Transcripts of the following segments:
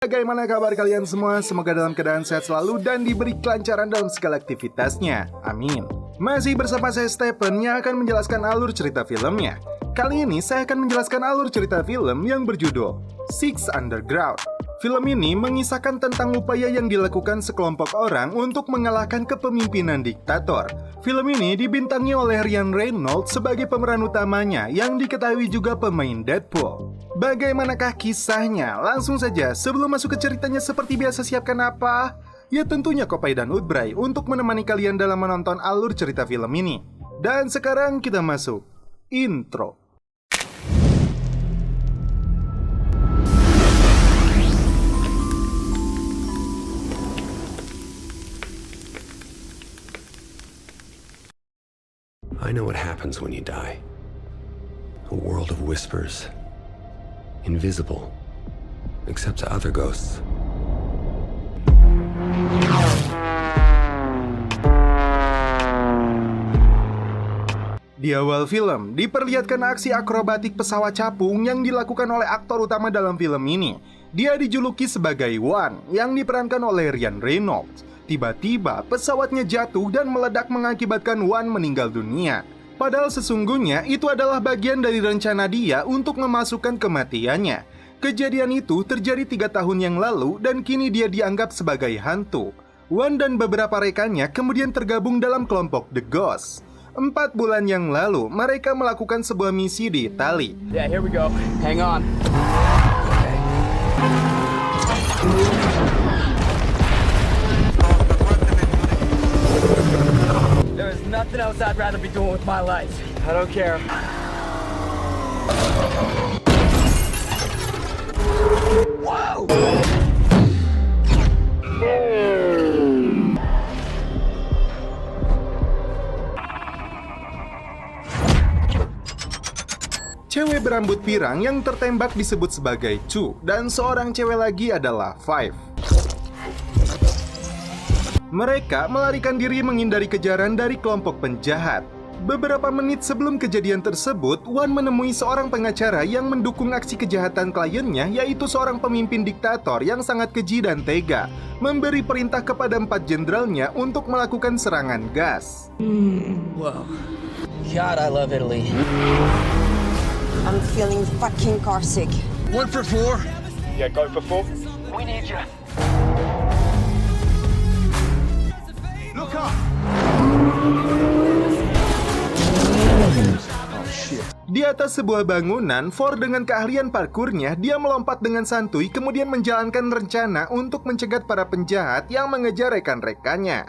Bagaimana kabar kalian semua? Semoga dalam keadaan sehat selalu dan diberi kelancaran dalam segala aktivitasnya. Amin. Masih bersama saya Stephen yang akan menjelaskan alur cerita filmnya. Kali ini saya akan menjelaskan alur cerita film yang berjudul Six Underground. Film ini mengisahkan tentang upaya yang dilakukan sekelompok orang untuk mengalahkan kepemimpinan diktator. Film ini dibintangi oleh Ryan Reynolds sebagai pemeran utamanya yang diketahui juga pemain Deadpool. Bagaimanakah kisahnya? Langsung saja, sebelum masuk ke ceritanya seperti biasa siapkan apa? Ya tentunya Kopai dan Udbray untuk menemani kalian dalam menonton alur cerita film ini. Dan sekarang kita masuk intro. I know what happens when you die. A world of whispers. Invisible. Except to other ghosts. Di awal film, diperlihatkan aksi akrobatik pesawat capung yang dilakukan oleh aktor utama dalam film ini. Dia dijuluki sebagai One, yang diperankan oleh Ryan Reynolds. Tiba-tiba, pesawatnya jatuh dan meledak mengakibatkan One meninggal dunia. Padahal sesungguhnya itu adalah bagian dari rencana dia untuk memasukkan kematiannya. Kejadian itu terjadi 3 tahun yang lalu dan kini dia dianggap sebagai hantu. One dan beberapa rekannya kemudian tergabung dalam kelompok The Ghost. 4 bulan yang lalu, mereka melakukan sebuah misi di Itali. Yeah, here we go. Hang on. There's nothing else I'd rather be doing with my life. I don't care. Whoa! Cewek berambut pirang yang tertembak disebut sebagai Chu, dan seorang cewek lagi adalah Five. Mereka melarikan diri menghindari kejaran dari kelompok penjahat. Beberapa menit sebelum kejadian tersebut, One menemui seorang pengacara yang mendukung aksi kejahatan kliennya, yaitu seorang pemimpin diktator yang sangat keji dan tega, memberi perintah kepada 4 jenderalnya untuk melakukan serangan gas. Whoa. God, I love Italy. I'm feeling fucking car sick. 1 for 4. Yeah, go for 4. We need you. Look up! Di atas sebuah bangunan, Ford dengan keahlian parkurnya, dia melompat dengan santuy kemudian menjalankan rencana untuk mencegat para penjahat yang mengejar rekan-rekannya.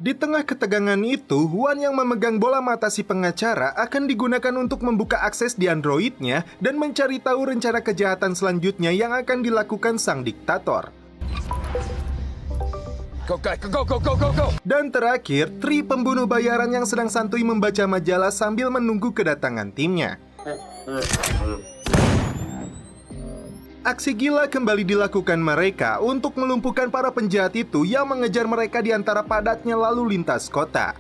Di tengah ketegangan itu, One yang memegang bola mata si pengacara akan digunakan untuk membuka akses di androidnya dan mencari tahu rencana kejahatan selanjutnya yang akan dilakukan sang diktator. Go, go, go, go, go, go. Dan terakhir, Tri pembunuh bayaran yang sedang santuy membaca majalah sambil menunggu kedatangan timnya. Aksi gila kembali dilakukan mereka untuk melumpuhkan para penjahat itu yang mengejar mereka di antara padatnya lalu lintas kota.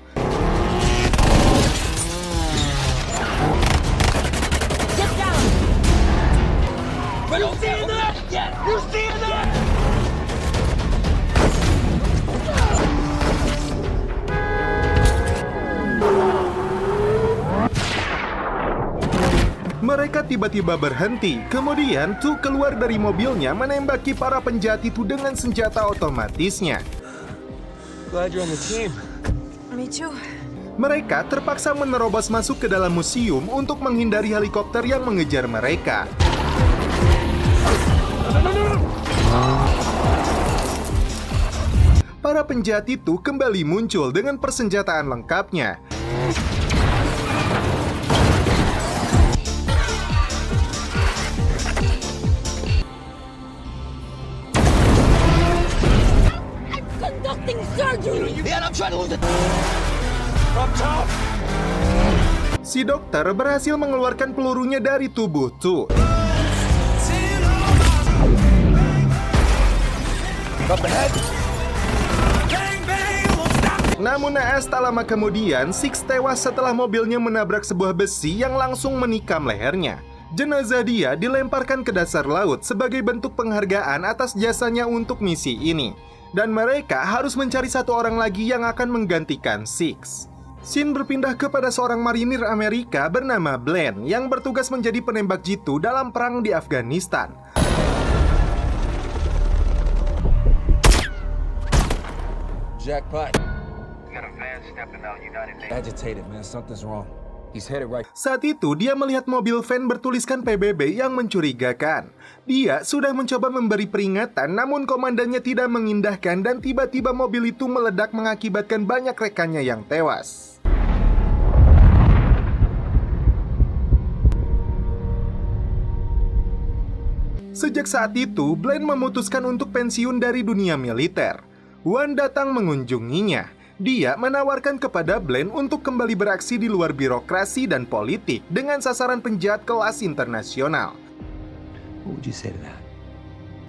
Mereka tiba-tiba berhenti, kemudian Tu keluar dari mobilnya menembaki para penjahat itu dengan senjata otomatisnya. Glad you're on the team. Me too. Mereka terpaksa menerobos masuk ke dalam museum untuk menghindari helikopter yang mengejar mereka. Para penjahat itu kembali muncul dengan persenjataan lengkapnya. Conducting surgery! Yeah, I'm trying to lose it. Up top! Si dokter berhasil mengeluarkan pelurunya dari tubuh Tu. Up ahead! Namun naas tak lama kemudian, Six tewas setelah mobilnya menabrak sebuah besi yang langsung menikam lehernya. Jenazah dia dilemparkan ke dasar laut sebagai bentuk penghargaan atas jasanya untuk misi ini. Dan mereka harus mencari satu orang lagi yang akan menggantikan Six. Scene berpindah kepada seorang marinir Amerika bernama Blaine yang bertugas menjadi penembak jitu dalam perang di Afghanistan. Jackpot. Got a van stepping out, United Nations. Agitated, man. Something's wrong. He's headed right. Saat itu, dia melihat mobil van bertuliskan PBB yang mencurigakan. Dia sudah mencoba memberi peringatan, namun komandannya tidak mengindahkan dan tiba-tiba mobil itu meledak mengakibatkan banyak rekannya yang tewas. Sejak saat itu, Blaine memutuskan untuk pensiun dari dunia militer. Wan datang mengunjunginya. Dia menawarkan kepada Blaine untuk kembali beraksi di luar birokrasi dan politik dengan sasaran penjahat kelas internasional. What would you say to that?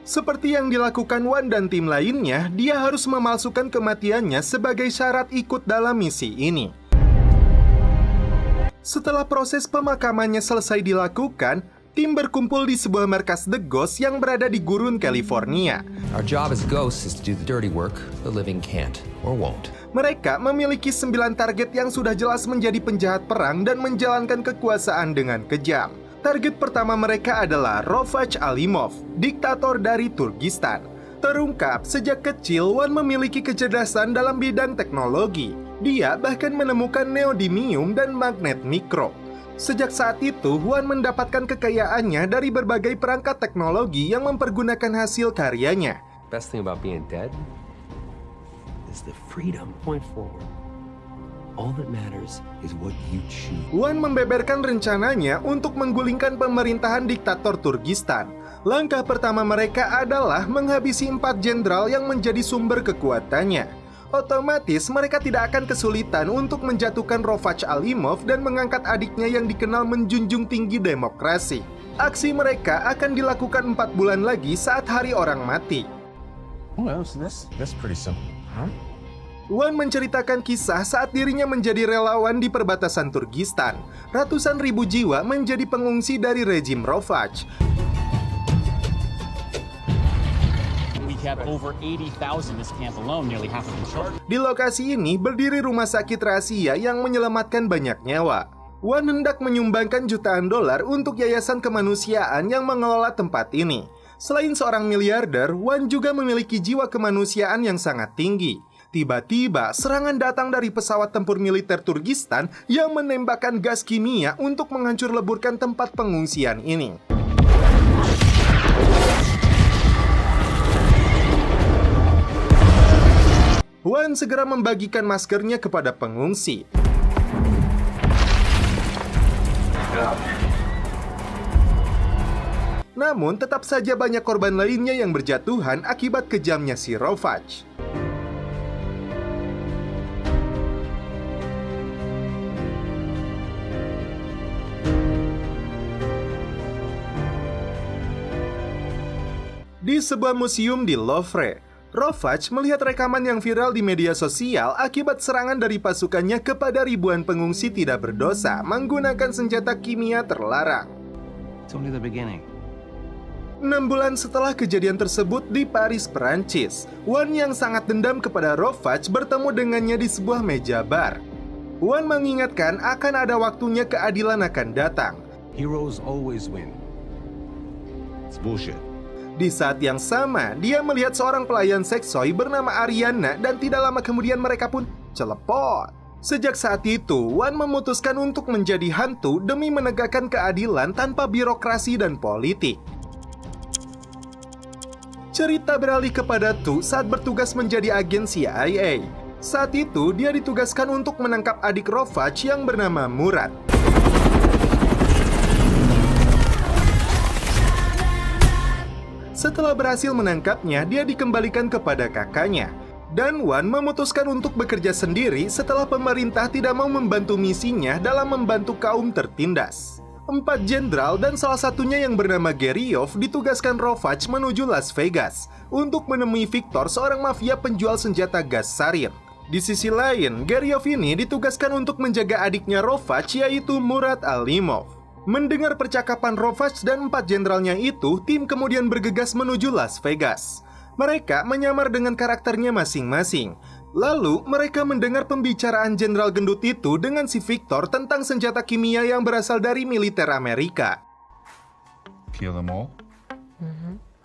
Seperti yang dilakukan Wan dan tim lainnya, dia harus memalsukan kematiannya sebagai syarat ikut dalam misi ini. Setelah proses pemakamannya selesai dilakukan, tim berkumpul di sebuah markas The Ghost yang berada di gurun California. Our job as ghosts is to do the dirty work the living can't or won't. Mereka memiliki 9 target yang sudah jelas menjadi penjahat perang dan menjalankan kekuasaan dengan kejam. Target pertama mereka adalah Rovach Alimov, diktator dari Turkistan. Terungkap sejak kecil Wan memiliki kecerdasan dalam bidang teknologi. Dia bahkan menemukan neodymium dan magnet mikro. Sejak saat itu, Wan mendapatkan kekayaannya dari berbagai perangkat teknologi yang mempergunakan hasil karyanya. Best thing about being dead is the freedom point forward. All that matters is what you choose. Wan membeberkan rencananya untuk menggulingkan pemerintahan diktator Turkistan. Langkah pertama mereka adalah menghabisi 4 jenderal yang menjadi sumber kekuatannya. Otomatis mereka tidak akan kesulitan untuk menjatuhkan Rovach Alimov dan mengangkat adiknya yang dikenal menjunjung tinggi demokrasi. Aksi mereka akan dilakukan 4 bulan lagi saat hari orang mati. Well, so that's pretty simple. Huh? Wan menceritakan kisah saat dirinya menjadi relawan di perbatasan Turkistan. Ratusan ribu jiwa menjadi pengungsi dari rejim Rovach. Have over 80,000 in this camp alone, nearly half of them children. Di lokasi ini berdiri rumah sakit rahasia yang menyelamatkan banyak nyawa. Wan hendak menyumbangkan jutaan dolar untuk yayasan kemanusiaan yang mengelola tempat ini. Selain seorang miliarder, Wan juga memiliki jiwa kemanusiaan yang sangat tinggi. Tiba-tiba, serangan datang dari pesawat tempur militer Turkistan yang menembakkan gas kimia untuk menghancur leburkan tempat pengungsian ini. Wan segera membagikan maskernya kepada pengungsi. Namun tetap saja banyak korban lainnya yang berjatuhan akibat kejamnya si Rovach. Di sebuah museum di Louvre, Rovach melihat rekaman yang viral di media sosial akibat serangan dari pasukannya kepada ribuan pengungsi tidak berdosa menggunakan senjata kimia terlarang. It's only the beginning. 6 bulan setelah kejadian tersebut di Paris, Perancis, Wan yang sangat dendam kepada Rovach bertemu dengannya di sebuah meja bar. Wan mengingatkan akan ada waktunya keadilan akan datang. Heroes always win. It's bullshit. Di saat yang sama, dia melihat seorang pelayan seksoi bernama Ariana dan tidak lama kemudian mereka pun celepot. Sejak saat itu, Wan memutuskan untuk menjadi hantu demi menegakkan keadilan tanpa birokrasi dan politik. Cerita beralih kepada Tu saat bertugas menjadi agen CIA. Saat itu, dia ditugaskan untuk menangkap adik Rovach yang bernama Murad. Setelah berhasil menangkapnya, dia dikembalikan kepada kakaknya. Dan Wan memutuskan untuk bekerja sendiri setelah pemerintah tidak mau membantu misinya dalam membantu kaum tertindas. 4 jenderal dan salah satunya yang bernama Geryov ditugaskan Rovach menuju Las Vegas untuk menemui Victor, seorang mafia penjual senjata gas sarin. Di sisi lain, Garyov ini ditugaskan untuk menjaga adiknya Rovach, yaitu Murat Alimov. Mendengar percakapan Rovach dan 4 jenderalnya itu, tim kemudian bergegas menuju Las Vegas. Mereka menyamar dengan karakternya masing-masing. Lalu, mereka mendengar pembicaraan jenderal gendut itu dengan si Victor tentang senjata kimia yang berasal dari militer Amerika. Kill them all?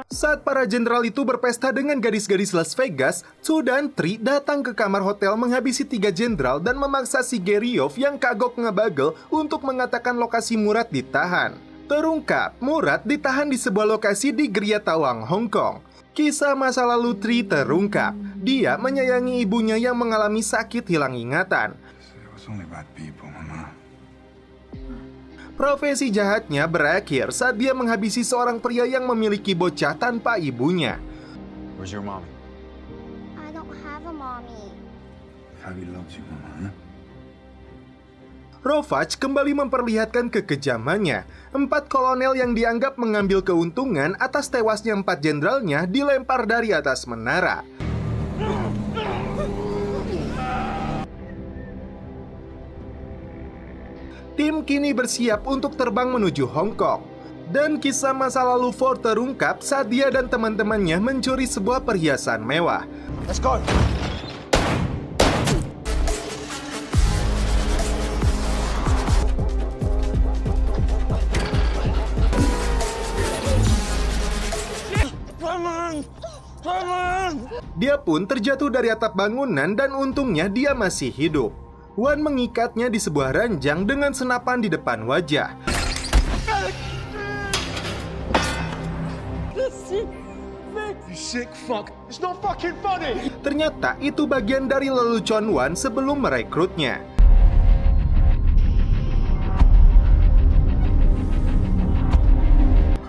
Saat para jenderal itu berpesta dengan gadis-gadis Las Vegas, Chu dan Tri datang ke kamar hotel menghabisi 3 jenderal dan memaksa si Garyov yang kagok ngebagel untuk mengatakan lokasi Murat ditahan. Terungkap, Murat ditahan di sebuah lokasi di Geria Tawang, Hong Kong. Kisah masa lalu Tri terungkap. Dia menyayangi ibunya yang mengalami sakit hilang ingatan. Profesi jahatnya berakhir saat dia menghabisi seorang pria yang memiliki bocah tanpa ibunya. Where's your mommy? I don't have a mommy. Javi loves you, Mama. Rovach kembali memperlihatkan kekejamannya. 4 kolonel yang dianggap mengambil keuntungan atas tewasnya 4 jenderalnya dilempar dari atas menara. Tim kini bersiap untuk terbang menuju Hong Kong. Dan kisah masa lalu Ford terungkap saat dia dan teman-temannya mencuri sebuah perhiasan mewah. Let's go. Dia pun terjatuh dari atap bangunan dan untungnya dia masih hidup. Wan mengikatnya di sebuah ranjang dengan senapan di depan wajah. Ternyata itu bagian dari lelucon Wan sebelum merekrutnya.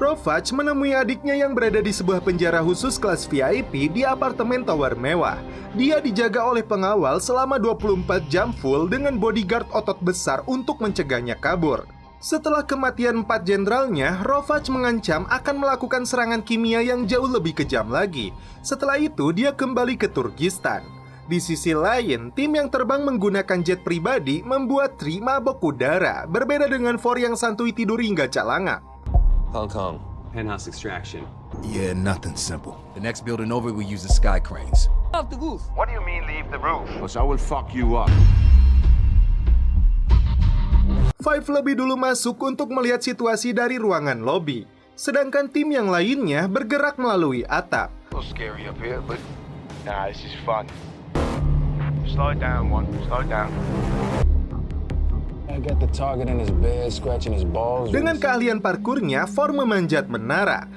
Rovach menemui adiknya yang berada di sebuah penjara khusus kelas VIP di apartemen tower mewah. Dia dijaga oleh pengawal selama 24 jam full dengan bodyguard otot besar untuk mencegahnya kabur. Setelah kematian 4 jenderalnya, Rovach mengancam akan melakukan serangan kimia yang jauh lebih kejam lagi. Setelah itu, dia kembali ke Turkistan. Di sisi lain, tim yang terbang menggunakan jet pribadi membuat Tri mabok udara, berbeda dengan Ford yang santuy tidur hingga calangap. Hong Kong, penthouse extraction. Yeah, nothing simple. The next building over, we use the sky cranes. Off the roof. What do you mean leave the roof? Because I will fuck you up. Five lebih dulu masuk untuk melihat situasi dari ruangan lobi. Sedangkan tim yang lainnya bergerak melalui atap. A little scary up here, but nah, this is fun. Slow it down, one. Slow it down. I got the target in his bed, scratching his balls. Dengan keahlian parkurnya, Ford memanjat menara.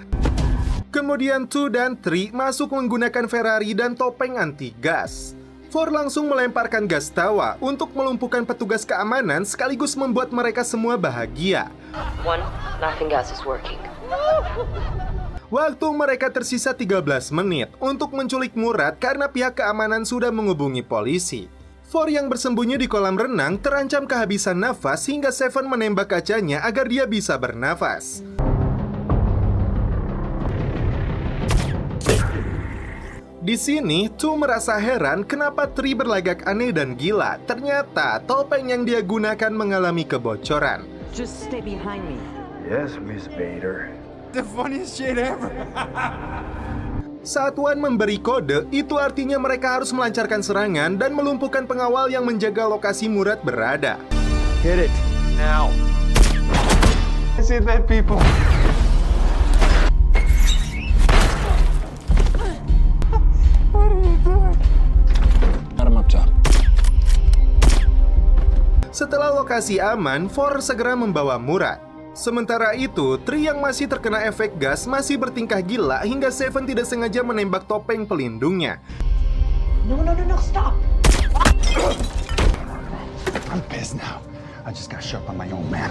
Kemudian Chu dan Tri masuk menggunakan Ferrari dan topeng anti gas. Ford langsung melemparkan gas tawa untuk melumpuhkan petugas keamanan sekaligus membuat mereka semua bahagia. One, laughing gas is working. Waktu mereka tersisa 13 menit untuk menculik Murat karena pihak keamanan sudah menghubungi polisi. Ford yang bersembunyi di kolam renang terancam kehabisan nafas hingga Seven menembak kacanya agar dia bisa bernafas. Di sini, Chu merasa heran kenapa Tri berlagak aneh dan gila. Ternyata topeng yang dia gunakan mengalami kebocoran. Just stay behind me. Yes, Miss Bader. The funniest shit ever. Saat Wan memberi kode, itu artinya mereka harus melancarkan serangan dan melumpuhkan pengawal yang menjaga lokasi Murat berada. Hit it. Now. I see dead people. What are you doing? Got him up top. Setelah lokasi aman, Ford segera membawa Murat. Sementara itu, Tri yang masih terkena efek gas masih bertingkah gila hingga Seven tidak sengaja menembak topeng pelindungnya. No, stop! I'm pissed now. I just got shot by my own man.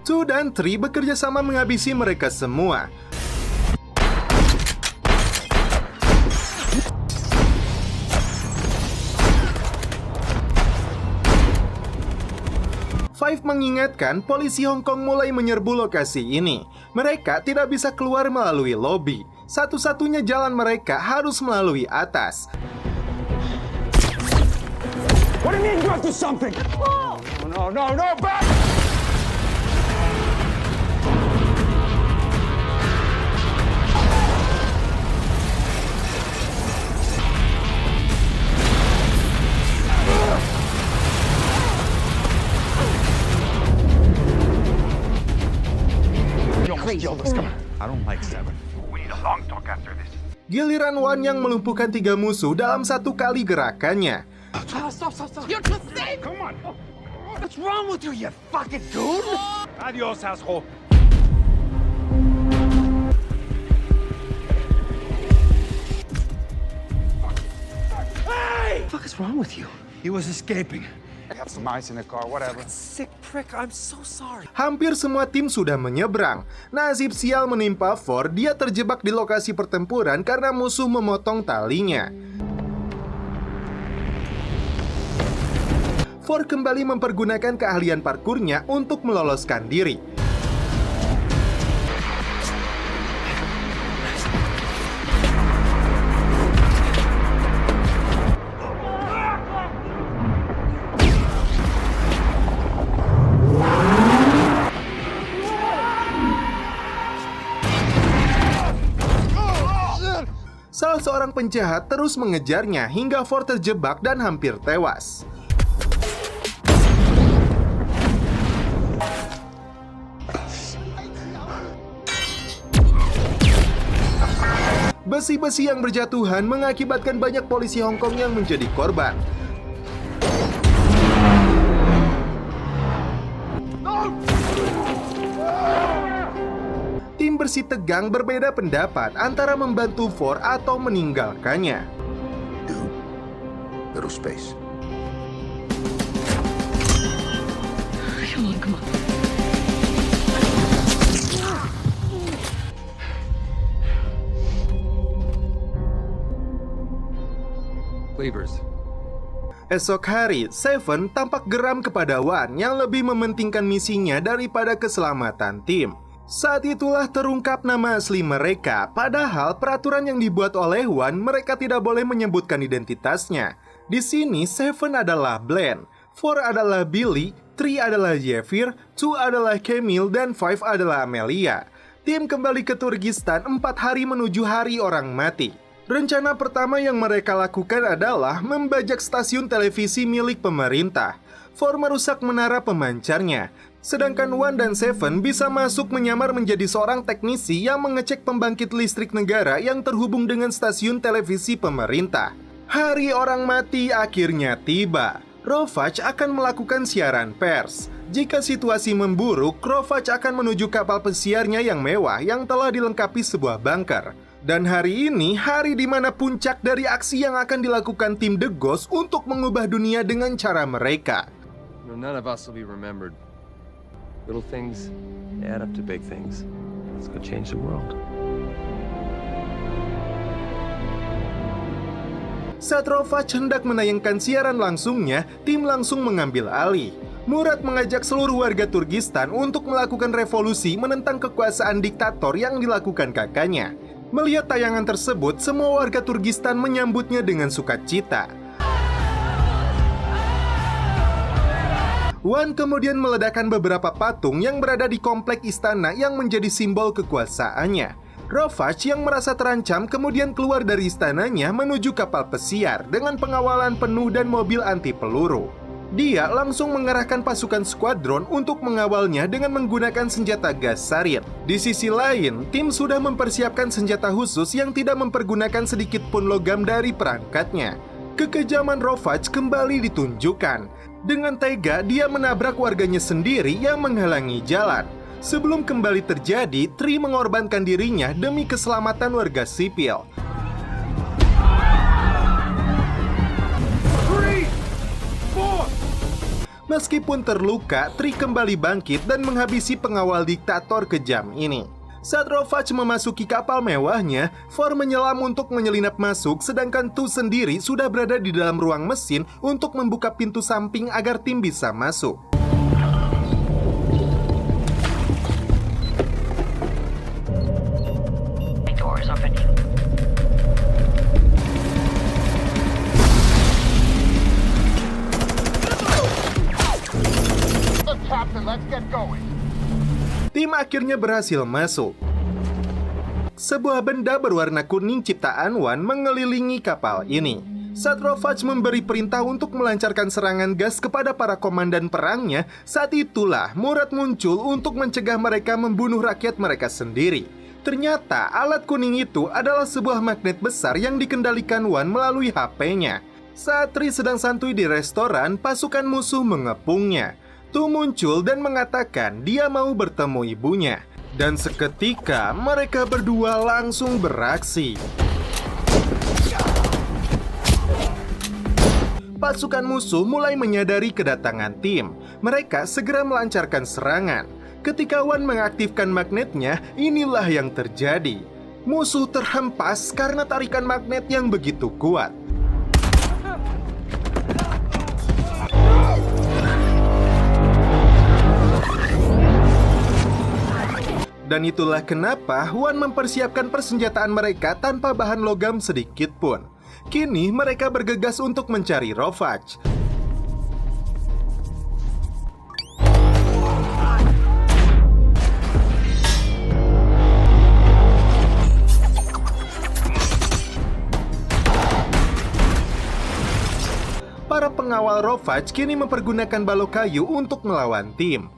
Chu dan Tri bekerja sama menghabisi mereka semua. Five mengingatkan polisi Hong Kong mulai menyerbu lokasi ini. Mereka tidak bisa keluar melalui lobi. Satu-satunya jalan mereka harus melalui atas. What do you mean go do something? No, back! I don't like Seven. We need a long talk after this. Giliran Wan yang melumpuhkan 3 musuh dalam satu kali gerakannya. Stop. You're too safe! Come on. What's wrong with you, you fucking dude? Adios, asshole. Hey! What the fuck is wrong with you? He was escaping. I have some ice in the car, whatever. Sick prick, I'm so sorry. Hampir semua tim sudah menyeberang. Nasib sial menimpa Ford, dia terjebak di lokasi pertempuran karena musuh memotong talinya. Ford kembali mempergunakan keahlian parkurnya untuk meloloskan diri. Salah seorang penjahat terus mengejarnya hingga Ford terjebak dan hampir tewas. Besi-besi yang berjatuhan mengakibatkan banyak polisi Hong Kong yang menjadi korban. Tim bersih tegang berbeda pendapat antara membantu Ford atau meninggalkannya. Little space. Come on. Cleavers. Esok hari, Seven tampak geram kepada Wan yang lebih mementingkan misinya daripada keselamatan tim. Saat itulah terungkap nama asli mereka, padahal peraturan yang dibuat oleh Wan mereka tidak boleh menyebutkan identitasnya. Di sini Seven adalah Bland, 4 adalah Billy, 3 adalah Zephyr, 2 adalah Camille, dan 5 adalah Amelia. Tim kembali ke Turkistan 4 hari menuju hari orang mati. Rencana pertama yang mereka lakukan adalah membajak stasiun televisi milik pemerintah. 4 merusak menara pemancarnya. Sedangkan Wan dan Seven bisa masuk menyamar menjadi seorang teknisi yang mengecek pembangkit listrik negara yang terhubung dengan stasiun televisi pemerintah. Hari orang mati akhirnya tiba. Rovach akan melakukan siaran pers. Jika situasi memburuk, Rovach akan menuju kapal pesiarnya yang mewah yang telah dilengkapi sebuah bunker. Dan hari ini, hari di mana puncak dari aksi yang akan dilakukan tim The Ghost untuk mengubah dunia dengan cara mereka. None of us will be remembered. Little things add up to big things. Let's go change the world. Saat Rovach hendak menayangkan siaran langsungnya, tim langsung mengambil alih. Murad mengajak seluruh warga Turkistan untuk melakukan revolusi menentang kekuasaan diktator yang dilakukan kakaknya. Melihat tayangan tersebut, semua warga Turkistan menyambutnya dengan sukacita. Wan kemudian meledakkan beberapa patung yang berada di komplek istana yang menjadi simbol kekuasaannya. Rovach yang merasa terancam kemudian keluar dari istananya menuju kapal pesiar dengan pengawalan penuh dan mobil anti peluru. Dia langsung mengerahkan pasukan skuadron untuk mengawalnya dengan menggunakan senjata gas sarin. Di sisi lain, tim sudah mempersiapkan senjata khusus yang tidak mempergunakan sedikit pun logam dari perangkatnya. Kekejaman Rovach kembali ditunjukkan. Dengan tega, dia menabrak warganya sendiri yang menghalangi jalan. Sebelum kembali terjadi, Tri mengorbankan dirinya demi keselamatan warga sipil. Meskipun terluka, Tri kembali bangkit dan menghabisi pengawal diktator kejam ini. Saat Rovach memasuki kapal mewahnya, 4 menyelam untuk menyelinap masuk, sedangkan Tu sendiri sudah berada di dalam ruang mesin untuk membuka pintu samping agar tim bisa masuk. Doors open. tim akhirnya berhasil masuk. Sebuah benda berwarna kuning ciptaan Wan mengelilingi kapal ini. Saat Rovach memberi perintah untuk melancarkan serangan gas kepada para komandan perangnya, saat itulah Murad muncul untuk mencegah mereka membunuh rakyat mereka sendiri. Ternyata alat kuning itu adalah sebuah magnet besar yang dikendalikan Wan melalui HP-nya. Saat Tri sedang santuy di restoran, pasukan musuh mengepungnya. Tu muncul dan mengatakan dia mau bertemu ibunya. Dan seketika mereka berdua langsung beraksi. Pasukan musuh mulai menyadari kedatangan tim. Mereka segera melancarkan serangan. Ketika Wan mengaktifkan magnetnya, inilah yang terjadi. Musuh terhempas karena tarikan magnet yang begitu kuat. Dan itulah kenapa Wan mempersiapkan persenjataan mereka tanpa bahan logam sedikit pun. Kini mereka bergegas untuk mencari Rovach. Para pengawal Rovach kini mempergunakan balok kayu untuk melawan tim.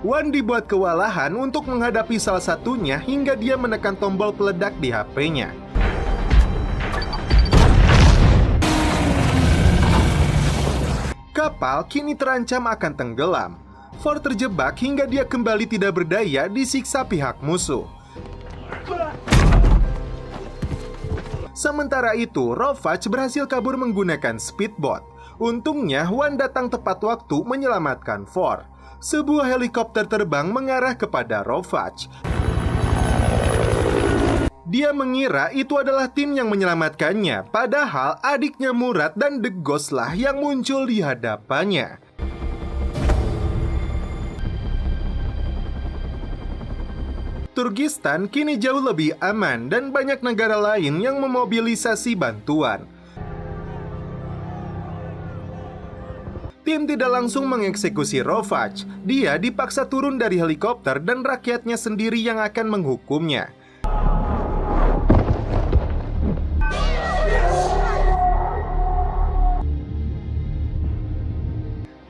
Wan dibuat kewalahan untuk menghadapi salah satunya hingga dia menekan tombol peledak di HP-nya. Kapal kini terancam akan tenggelam. Ford terjebak hingga dia kembali tidak berdaya disiksa pihak musuh. Sementara itu, Rovach berhasil kabur menggunakan speedboat. Untungnya, Wan datang tepat waktu menyelamatkan Ford. Sebuah helikopter terbang mengarah kepada Rovach. Dia mengira itu adalah tim yang menyelamatkannya, padahal adiknya Murad dan The Ghost lah yang muncul di hadapannya. Turkistan kini jauh lebih aman dan banyak negara lain yang memobilisasi bantuan. Tim tidak langsung mengeksekusi Rovach. Dia dipaksa turun dari helikopter dan rakyatnya sendiri yang akan menghukumnya.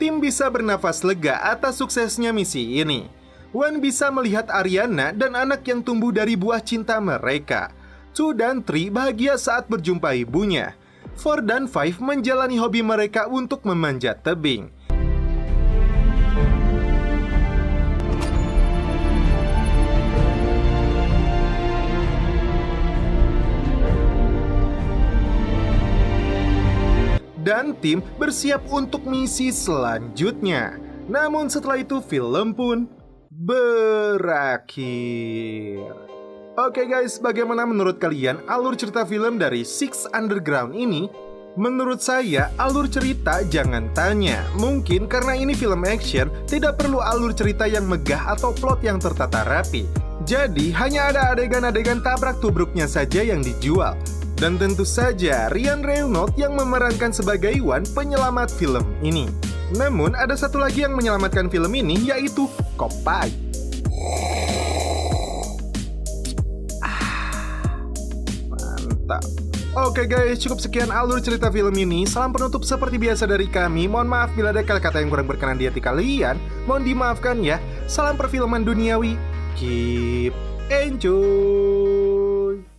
Tim bisa bernafas lega atas suksesnya misi ini. Wan bisa melihat Ariana dan anak yang tumbuh dari buah cinta mereka. Chu dan Tri bahagia saat berjumpa ibunya. 4 dan 5 menjalani hobi mereka untuk memanjat tebing. Dan tim bersiap untuk misi selanjutnya. Namun setelah itu film pun berakhir. Oke guys, bagaimana menurut kalian alur cerita film dari Six Underground ini? Menurut saya, alur cerita jangan tanya. Mungkin karena ini film action, tidak perlu alur cerita yang megah atau plot yang tertata rapi. Jadi, hanya ada adegan-adegan tabrak-tubruknya saja yang dijual. Dan tentu saja, Ryan Reynolds yang memerankan sebagai Wan penyelamat film ini. Namun, ada satu lagi yang menyelamatkan film ini, yaitu Koppai. Oke guys, cukup sekian alur cerita film ini. Salam penutup seperti biasa dari kami. Mohon maaf bila ada kata-kata yang kurang berkenan di hati kalian. Mohon dimaafkan ya. Salam perfilman duniawi. Keep enjoy.